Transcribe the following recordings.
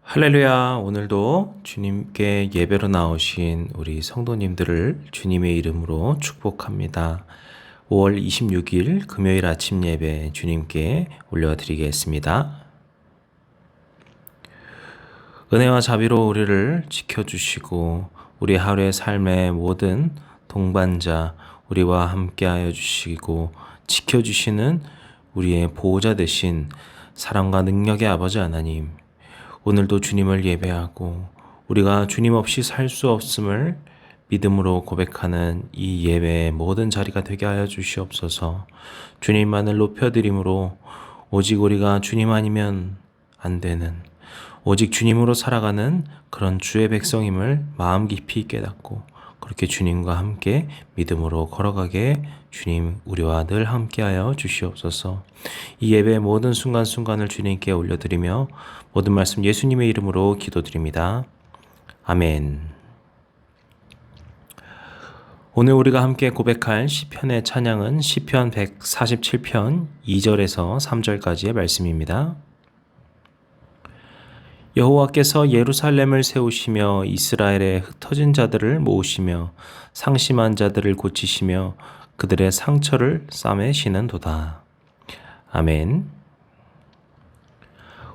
할렐루야. 오늘도 주님께 예배로 나오신 우리 성도님들을 주님의 이름으로 축복합니다. 5월 26일 금요일 아침 예배 주님께 올려드리겠습니다. 은혜와 자비로 우리를 지켜주시고 우리 하루의 삶의 모든 동반자 우리와 함께하여 주시고 지켜주시는 우리의 보호자 되신 사랑과 능력의 아버지 하나님, 오늘도 주님을 예배하고 우리가 주님 없이 살 수 없음을 믿음으로 고백하는 이 예배의 모든 자리가 되게 하여 주시옵소서. 주님만을 높여드림으로 오직 우리가 주님 아니면 안 되는, 오직 주님으로 살아가는 그런 주의 백성임을 마음 깊이 깨닫고 그렇게 주님과 함께 믿음으로 걸어가게 주님 우리와 늘 함께하여 주시옵소서. 이 예배의 모든 순간순간을 주님께 올려드리며 모든 말씀 예수님의 이름으로 기도드립니다. 아멘. 오늘 우리가 함께 고백할 시편의 찬양은 시편 147편 2절에서 3절까지의 말씀입니다. 여호와께서 예루살렘을 세우시며 이스라엘의 흩어진 자들을 모으시며 상심한 자들을 고치시며 그들의 상처를 싸매시는도다. 아멘.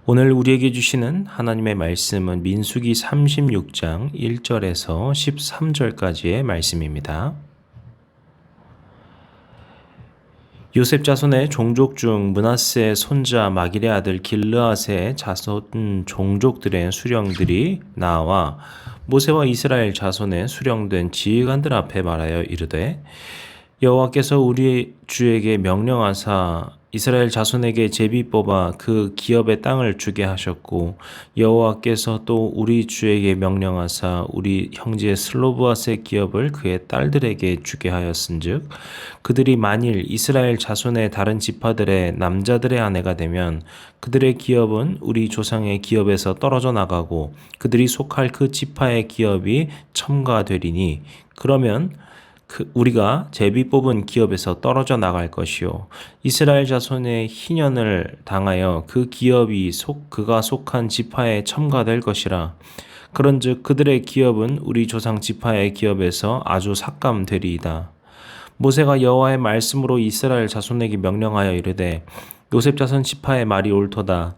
오늘 우리에게 주시는 하나님의 말씀은 민수기 36장 1절에서 13절까지의 말씀입니다. 요셉 자손의 종족 중 므낫세의 손자 마길의 아들 길르앗의 자손 종족들의 수령들이 나와 모세와 이스라엘 자손의 수령된 지휘관들 앞에 말하여 이르되, 여호와께서 우리 주에게 명령하사 이스라엘 자손에게 제비 뽑아 그 기업의 땅을 주게 하셨고, 여호와께서 또 우리 주에게 명령하사 우리 형제 슬로브앗의 기업을 그의 딸들에게 주게 하였은즉, 그들이 만일 이스라엘 자손의 다른 지파들의 남자들의 아내가 되면 그들의 기업은 우리 조상의 기업에서 떨어져 나가고 그들이 속할 그 지파의 기업이 첨가되리니, 그러면 우리가 제비 뽑은 기업에서 떨어져 나갈 것이요, 이스라엘 자손의 희년을 당하여 그 기업이 그가 속한 지파에 첨가될 것이라. 그런즉 그들의 기업은 우리 조상 지파의 기업에서 아주 삭감되리이다. 모세가 여호와의 말씀으로 이스라엘 자손에게 명령하여 이르되, 요셉 자손 지파의 말이 옳도다.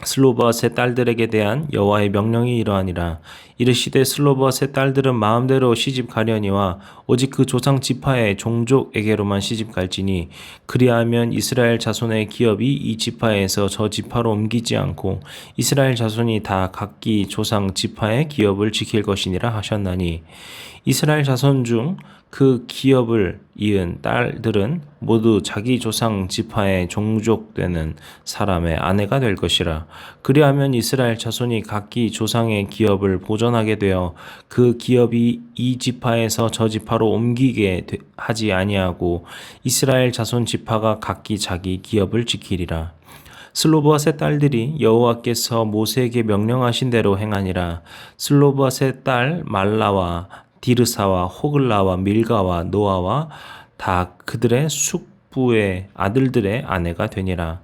슬로브앗의 딸들에게 대한 여호와의 명령이 이러하니라. 이르시되 슬로브앗의 딸들은 마음대로 시집 가려니와 오직 그 조상 지파의 종족에게로만 시집 갈지니, 그리하면 이스라엘 자손의 기업이 이 지파에서 저 지파로 옮기지 않고 이스라엘 자손이 다 각기 조상 지파의 기업을 지킬 것이니라 하셨나니, 이스라엘 자손 중 그 기업을 이은 딸들은 모두 자기 조상 지파의 종족되는 사람의 아내가 될 것이라. 그리하면 이스라엘 자손이 각기 조상의 기업을 보존하게 되어 그 기업이 이 지파에서 저 지파로 옮기게 하지 아니하고 이스라엘 자손 지파가 각기 자기 기업을 지키리라. 슬로브앗의 딸들이 여호와께서 모세에게 명령하신 대로 행하니라. 슬로브앗의 딸 말라와 디르사와 호글라와 밀가와 노아와 다 그들의 숙부의 아들들의 아내가 되니라.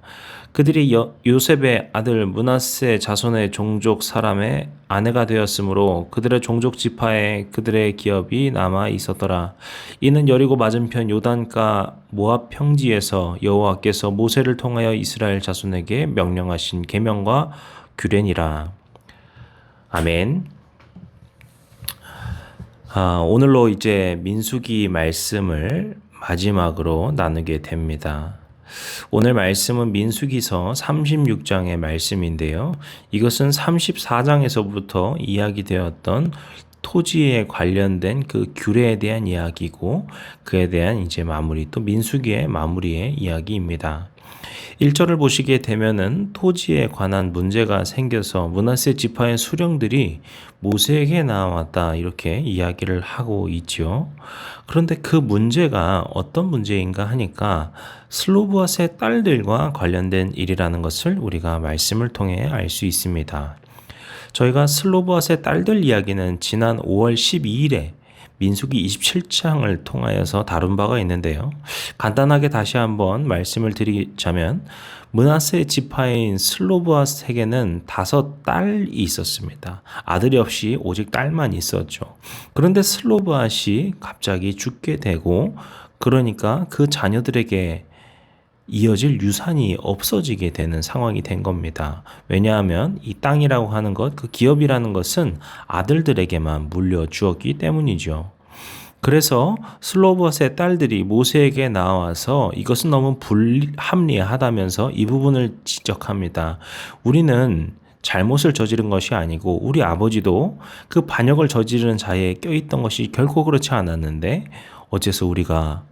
그들이 요셉의 아들 므낫세 자손의 종족 사람의 아내가 되었으므로 그들의 종족 지파에 그들의 기업이 남아 있었더라. 이는 여리고 맞은편 요단가 모압 평지에서 여호와께서 모세를 통하여 이스라엘 자손에게 명령하신 계명과 규례니라. 아멘. 오늘로 이제 민수기 말씀을 마지막으로 나누게 됩니다. 오늘 말씀은 민수기서 36장의 말씀인데요. 이것은 34장에서부터 이야기되었던 토지에 관련된 그 규례에 대한 이야기고, 그에 대한 이제 마무리, 또 민수기의 마무리의 이야기입니다. 1절을 보시게 되면은 토지에 관한 문제가 생겨서 므낫세 지파의 수령들이 모세에게 나왔다, 이렇게 이야기를 하고 있죠. 그런데 그 문제가 어떤 문제인가 하니까 슬로브앗의 딸들과 관련된 일이라는 것을 우리가 말씀을 통해 알 수 있습니다. 저희가 슬로브앗의 딸들 이야기는 지난 5월 12일에 민수기 27장을 통하여서 다룬 바가 있는데요. 간단하게 다시 한번 말씀을 드리자면 므낫세 지파인 슬로브앗에게는 5딸이 있었습니다. 아들이 없이 오직 딸만 있었죠. 그런데 슬로브앗이 갑자기 죽게 되고 그러니까 그 자녀들에게 이어질 유산이 없어지게 되는 상황이 된 겁니다. 왜냐하면 이 땅이라고 하는 것, 그 기업이라는 것은 아들들에게만 물려주었기 때문이죠. 그래서 슬로봇의 딸들이 모세에게 나와서 이것은 너무 불합리하다면서 이 부분을 지적합니다. 우리는 잘못을 저지른 것이 아니고 우리 아버지도 그 반역을 저지르는 자에 껴있던 것이 결코 그렇지 않았는데 어째서 우리가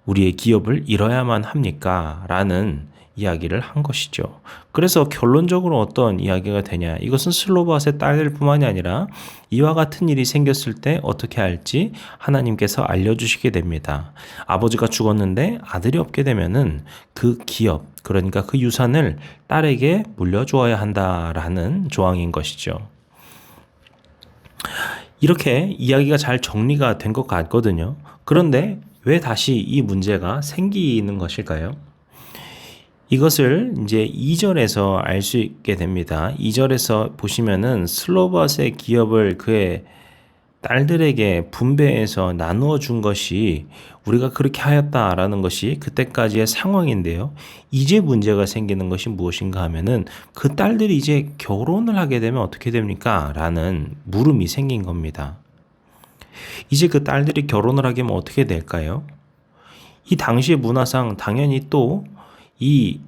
우리의 기업을 잃어야만 합니까? 라는 이야기를 한 것이죠. 그래서 결론적으로 어떤 이야기가 되냐? 이것은 슬로밧의 딸들뿐만이 아니라 이와 같은 일이 생겼을 때 어떻게 할지 하나님께서 알려주시게 됩니다. 아버지가 죽었는데 아들이 없게 되면은 그 기업, 그러니까 그 유산을 딸에게 물려주어야 한다라는 조항인 것이죠. 이렇게 이야기가 잘 정리가 된 것 같거든요. 그런데 왜 다시 이 문제가 생기는 것일까요? 이것을 이제 2절에서 알 수 있게 됩니다. 2절에서 보시면은 슬로밧의 기업을 그의 딸들에게 분배해서 나누어 준 것이 우리가 그렇게 하였다라는 것이 그때까지의 상황인데요. 이제 문제가 생기는 것이 무엇인가 하면은 그 딸들이 이제 결혼을 하게 되면 어떻게 됩니까? 라는 물음이 생긴 겁니다. 이제 그 딸들이 결혼을 하게 되면 어떻게 될까요? 이 당시의 문화상 당연히 또 이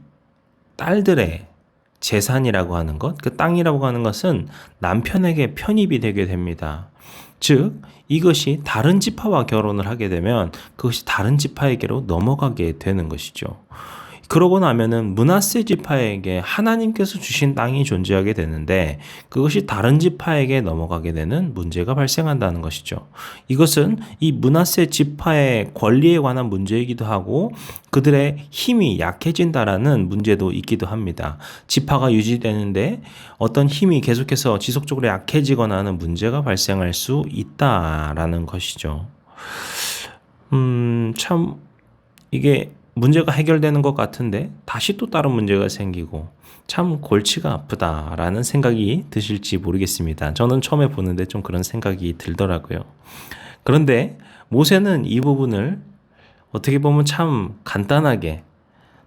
딸들의 재산이라고 하는 것, 그 땅이라고 하는 것은 남편에게 편입이 되게 됩니다. 즉, 이것이 다른 지파와 결혼을 하게 되면 그것이 다른 지파에게로 넘어가게 되는 것이죠. 그러고 나면은 므낫세 지파에게 하나님께서 주신 땅이 존재하게 되는데 그것이 다른 지파에게 넘어가게 되는 문제가 발생한다는 것이죠. 이것은 이 므낫세 지파의 권리에 관한 문제이기도 하고 그들의 힘이 약해진다라는 문제도 있기도 합니다. 지파가 유지되는데 어떤 힘이 계속해서 지속적으로 약해지거나 하는 문제가 발생할 수 있다라는 것이죠. 참 이게 문제가 해결되는 것 같은데 다시 또 다른 문제가 생기고 참 골치가 아프다라는 생각이 드실지 모르겠습니다. 저는 처음에 보는데 좀 그런 생각이 들더라고요. 그런데 모세는 이 부분을 어떻게 보면 참 간단하게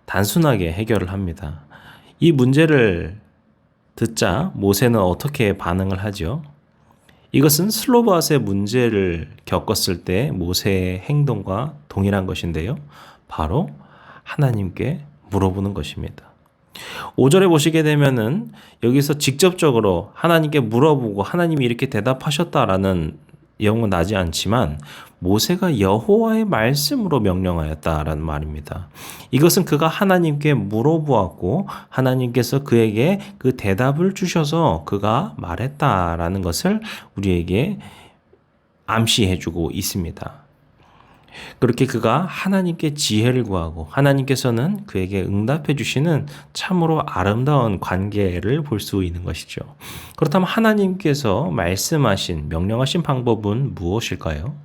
단순하게 해결을 합니다. 이 문제를 듣자 모세는 어떻게 반응을 하죠? 이것은 슬로밧의 문제를 겪었을 때 모세의 행동과 동일한 것인데요. 바로 하나님께 물어보는 것입니다. 5절에 보시게 되면은 여기서 직접적으로 하나님께 물어보고 하나님이 이렇게 대답하셨다라는 내용은 나지 않지만 모세가 여호와의 말씀으로 명령하였다라는 말입니다. 이것은 그가 하나님께 물어보았고 하나님께서 그에게 그 대답을 주셔서 그가 말했다라는 것을 우리에게 암시해주고 있습니다. 그렇게 그가 하나님께 지혜를 구하고 하나님께서는 그에게 응답해 주시는 참으로 아름다운 관계를 볼 수 있는 것이죠. 그렇다면 하나님께서 말씀하신 명령하신 방법은 무엇일까요?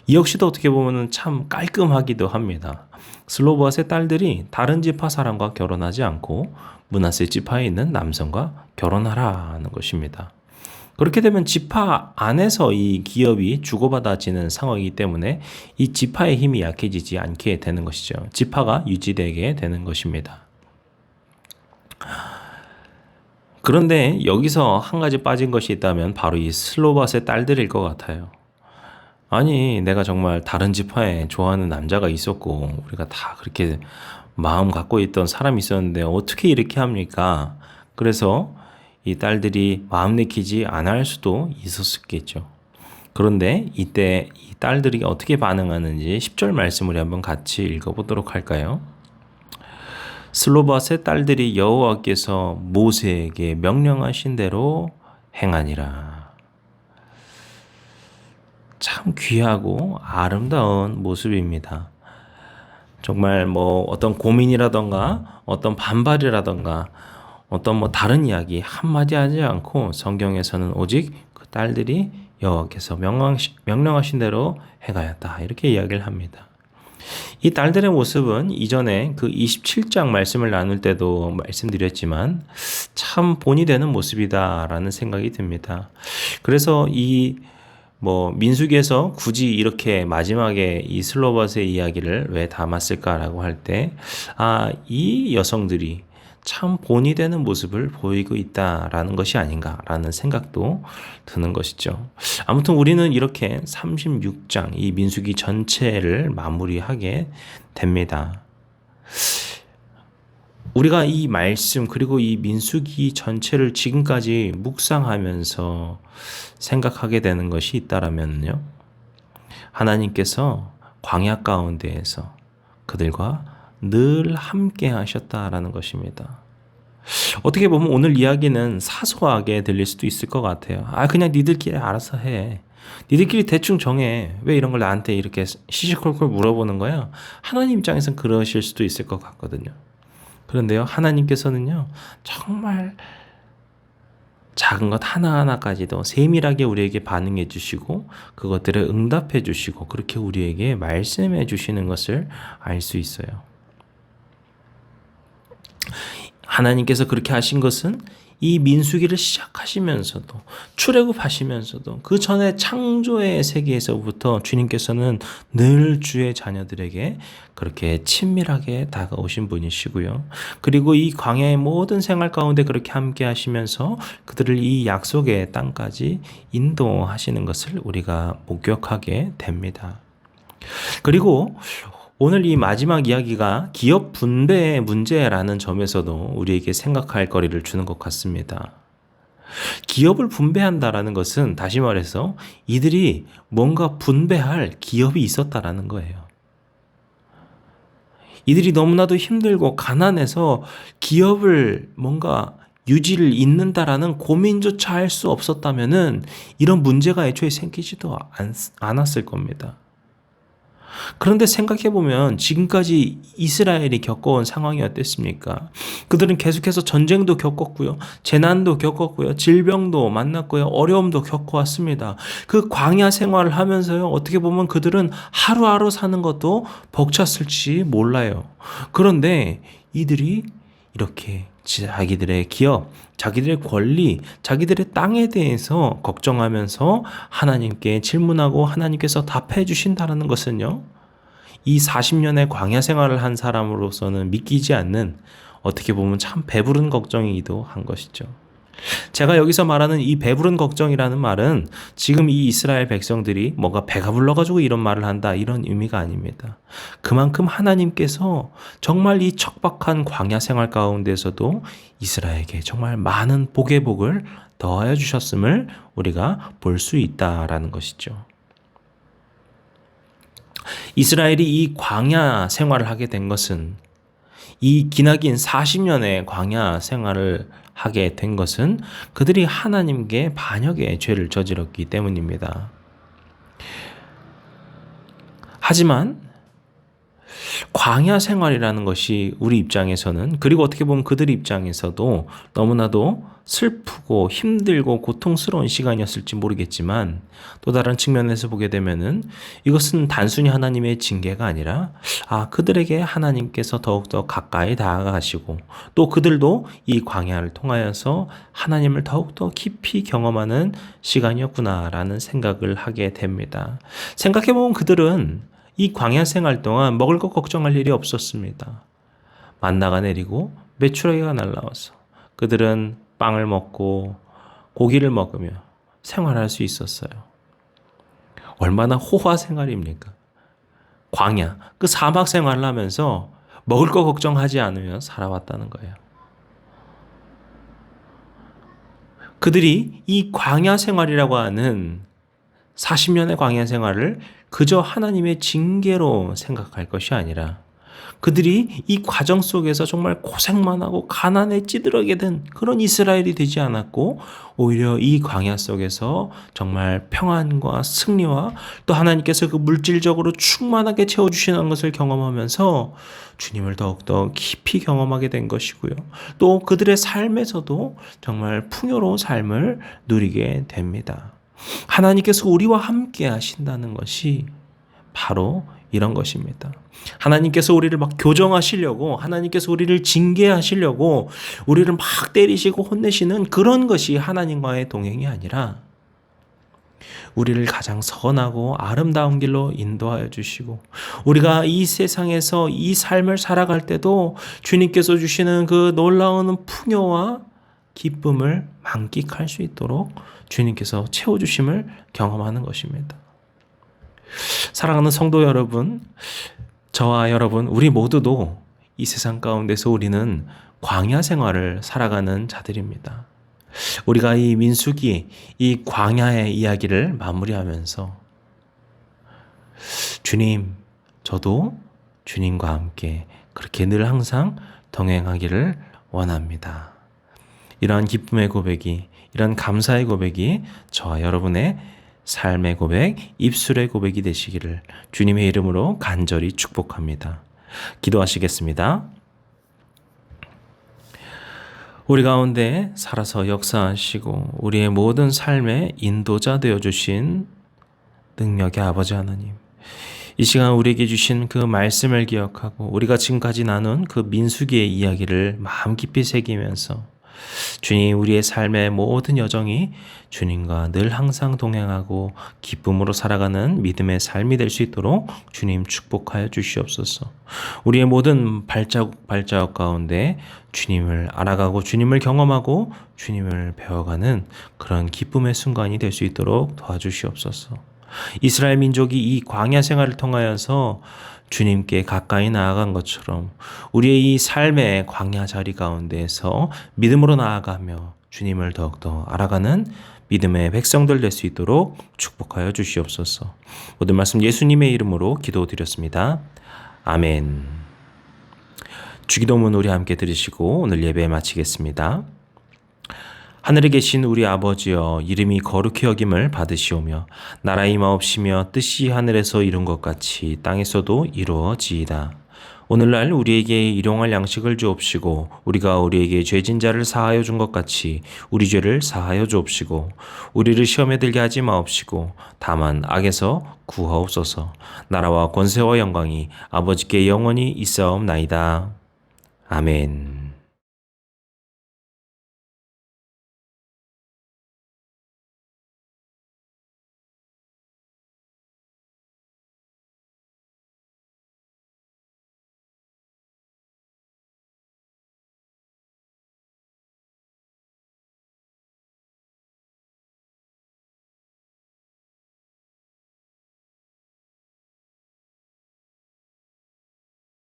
이 역시도 어떻게 보면 참 깔끔하기도 합니다. 슬로밧의 딸들이 다른 지파 사람과 결혼하지 않고 므낫세 지파에 있는 남성과 결혼하라는 것입니다. 그렇게 되면 지파 안에서 이 기업이 주고받아지는 상황이기 때문에 이 지파의 힘이 약해지지 않게 되는 것이죠. 지파가 유지되게 되는 것입니다. 그런데 여기서 한 가지 빠진 것이 있다면 바로 이 슬로밧의 딸들일 것 같아요. 아니, 내가 정말 다른 지파에 좋아하는 남자가 있었고 우리가 다 그렇게 마음 갖고 있던 사람이 있었는데 어떻게 이렇게 합니까? 그래서 이 딸들이 마음 내키지 않을 수도 있었겠죠. 그런데 이때 이 딸들이 어떻게 반응하는지 10절 말씀을 한번 같이 읽어보도록 할까요? 슬로밧의 딸들이 여호와께서 모세에게 명령하신 대로 행하니라. 참 귀하고 아름다운 모습입니다. 정말 어떤 고민이라던가 어떤 반발이라던가 어떤 다른 이야기 한마디 하지 않고 성경에서는 오직 그 딸들이 여호와께서 명령하신 대로 행하였다. 이렇게 이야기를 합니다. 이 딸들의 모습은 이전에 그 27장 말씀을 나눌 때도 말씀드렸지만 참 본이 되는 모습이다라는 생각이 듭니다. 그래서 민수기에서 굳이 이렇게 마지막에 이 슬로밧의 이야기를 왜 담았을까라고 할 때, 이 여성들이 참 본이 되는 모습을 보이고 있다라는 것이 아닌가라는 생각도 드는 것이죠. 아무튼 우리는 이렇게 36장 이 민수기 전체를 마무리하게 됩니다. 우리가 이 말씀 그리고 이 민수기 전체를 지금까지 묵상하면서 생각하게 되는 것이 있다라면요. 하나님께서 광야 가운데에서 그들과 늘 함께 하셨다라는 것입니다. 어떻게 보면 오늘 이야기는 사소하게 들릴 수도 있을 것 같아요. 그냥 니들끼리 알아서 해. 니들끼리 대충 정해. 왜 이런 걸 나한테 이렇게 시시콜콜 물어보는 거야? 하나님 입장에서는 그러실 수도 있을 것 같거든요. 그런데요, 하나님께서는요, 정말 작은 것 하나하나까지도 세밀하게 우리에게 반응해 주시고 그것들을 응답해 주시고 그렇게 우리에게 말씀해 주시는 것을 알 수 있어요. 하나님께서 그렇게 하신 것은 이 민수기를 시작하시면서도 출애굽하시면서도 그 전에 창조의 세계에서부터 주님께서는 늘 주의 자녀들에게 그렇게 친밀하게 다가오신 분이시고요. 그리고 이 광야의 모든 생활 가운데 그렇게 함께 하시면서 그들을 이 약속의 땅까지 인도하시는 것을 우리가 목격하게 됩니다. 그리고 오늘 이 마지막 이야기가 기업 분배의 문제라는 점에서도 우리에게 생각할 거리를 주는 것 같습니다. 기업을 분배한다라는 것은 다시 말해서 이들이 뭔가 분배할 기업이 있었다라는 거예요. 이들이 너무나도 힘들고 가난해서 기업을 뭔가 유지를 잇는다라는 고민조차 할 수 없었다면은 이런 문제가 애초에 생기지도 않았을 겁니다. 그런데 생각해보면 지금까지 이스라엘이 겪어온 상황이 어땠습니까? 그들은 계속해서 전쟁도 겪었고요. 재난도 겪었고요. 질병도 만났고요. 어려움도 겪어왔습니다. 그 광야 생활을 하면서요. 어떻게 보면 그들은 하루하루 사는 것도 벅찼을지 몰라요. 그런데 이들이 이렇게 자기들의 기업, 자기들의 권리, 자기들의 땅에 대해서 걱정하면서 하나님께 질문하고 하나님께서 답해 주신다는 것은요. 이 40년의 광야 생활을 한 사람으로서는 믿기지 않는 어떻게 보면 참 배부른 걱정이기도 한 것이죠. 제가 여기서 말하는 이 배부른 걱정이라는 말은 지금 이 이스라엘 백성들이 뭔가 배가 불러가지고 이런 말을 한다 이런 의미가 아닙니다. 그만큼 하나님께서 정말 이 척박한 광야 생활 가운데서도 이스라엘에게 정말 많은 복의 복을 더하여 주셨음을 우리가 볼 수 있다라는 것이죠. 이스라엘이 이 광야 생활을 하게 된 것은 이 기나긴 40년의 광야 생활을 하게 된 것은 그들이 하나님께 반역의 죄를 저질렀기 때문입니다. 하지만 광야 생활이라는 것이 우리 입장에서는 그리고 어떻게 보면 그들 입장에서도 너무나도 슬프고 힘들고 고통스러운 시간이었을지 모르겠지만 또 다른 측면에서 보게 되면은 이것은 단순히 하나님의 징계가 아니라 그들에게 하나님께서 더욱더 가까이 다가가시고 또 그들도 이 광야를 통하여서 하나님을 더욱더 깊이 경험하는 시간이었구나라는 생각을 하게 됩니다. 생각해보면 그들은 이 광야 생활 동안 먹을 것 걱정할 일이 없었습니다. 만나가 내리고 메추라기가 날라와서 그들은 빵을 먹고 고기를 먹으며 생활할 수 있었어요. 얼마나 호화 생활입니까? 광야, 그 사막 생활을 하면서 먹을 거 걱정하지 않으며 살아왔다는 거예요. 그들이 이 광야 생활이라고 하는 40년의 광야 생활을 그저 하나님의 징계로 생각할 것이 아니라 그들이 이 과정 속에서 정말 고생만 하고 가난에 찌들어게 된 그런 이스라엘이 되지 않았고 오히려 이 광야 속에서 정말 평안과 승리와 또 하나님께서 그 물질적으로 충만하게 채워주시는 것을 경험하면서 주님을 더욱더 깊이 경험하게 된 것이고요. 또 그들의 삶에서도 정말 풍요로운 삶을 누리게 됩니다. 하나님께서 우리와 함께 하신다는 것이 바로 이런 것입니다. 하나님께서 우리를 막 교정하시려고, 하나님께서 우리를 징계하시려고 우리를 막 때리시고 혼내시는 그런 것이 하나님과의 동행이 아니라 우리를 가장 선하고 아름다운 길로 인도하여 주시고, 우리가 이 세상에서 이 삶을 살아갈 때도 주님께서 주시는 그 놀라운 풍요와 기쁨을 만끽할 수 있도록 주님께서 채워주심을 경험하는 것입니다. 사랑하는 성도 여러분, 저와 여러분, 우리 모두도 이 세상 가운데서 우리는 광야 생활을 살아가는 자들입니다. 우리가 이 민수기, 이 광야의 이야기를 마무리하면서 주님, 저도 주님과 함께 그렇게 늘 항상 동행하기를 원합니다. 이러한 기쁨의 고백이, 이런 감사의 고백이 저와 여러분의 삶의 고백, 입술의 고백이 되시기를 주님의 이름으로 간절히 축복합니다. 기도하시겠습니다. 우리 가운데 살아서 역사하시고 우리의 모든 삶의 인도자 되어주신 능력의 아버지 하나님, 이 시간 우리에게 주신 그 말씀을 기억하고 우리가 지금까지 나눈 그 민수기의 이야기를 마음 깊이 새기면서 주님, 우리의 삶의 모든 여정이 주님과 늘 항상 동행하고 기쁨으로 살아가는 믿음의 삶이 될 수 있도록 주님 축복하여 주시옵소서. 우리의 모든 발자국 가운데 주님을 알아가고 주님을 경험하고 주님을 배워가는 그런 기쁨의 순간이 될 수 있도록 도와주시옵소서. 이스라엘 민족이 이 광야 생활을 통하여서 주님께 가까이 나아간 것처럼 우리의 이 삶의 광야 자리 가운데에서 믿음으로 나아가며 주님을 더욱더 알아가는 믿음의 백성들 될 수 있도록 축복하여 주시옵소서. 모든 말씀 예수님의 이름으로 기도드렸습니다. 아멘. 주기도문 우리 함께 들으시고 오늘 예배 마치겠습니다. 하늘에 계신 우리 아버지여, 이름이 거룩히 여김을 받으시오며 나라의 임하옵시며 뜻이 하늘에서 이룬 것 같이 땅에서도 이루어지이다. 오늘날 우리에게 일용할 양식을 주옵시고 우리가 우리에게 죄진 자를 사하여 준 것 같이 우리 죄를 사하여 주옵시고 우리를 시험에 들게 하지 마옵시고 다만 악에서 구하옵소서. 나라와 권세와 영광이 아버지께 영원히 있사옵나이다. 아멘.